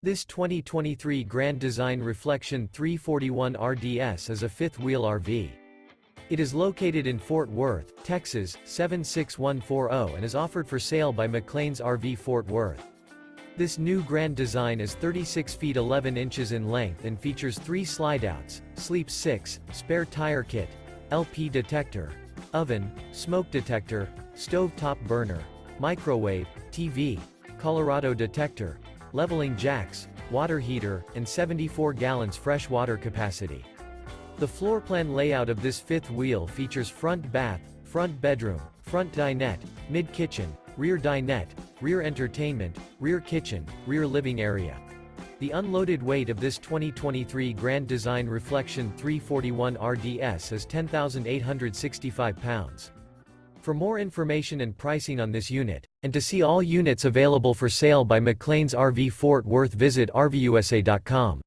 This 2023 Grand Design Reflection 341 RDS is a fifth-wheel RV. It is located in Fort Worth, Texas, 76140 and is offered for sale by McClain's RV Fort Worth. This new Grand Design is 36 feet 11 inches in length and features 3 slideouts, sleeps 6, spare tire kit, LP detector, oven, smoke detector, stove top burner, microwave, TV, Colorado detector, leveling jacks, water heater, and 74 gallons fresh water capacity. The floor plan layout of this fifth wheel features front bath, front bedroom, front dinette, mid-kitchen, rear dinette, rear entertainment, rear kitchen, rear living area. The unloaded weight of this 2023 Grand Design Reflection 341 RDS is 10,865 pounds. For more information and pricing on this unit, and to see all units available for sale by McClain's RV Fort Worth, visit RVUSA.com.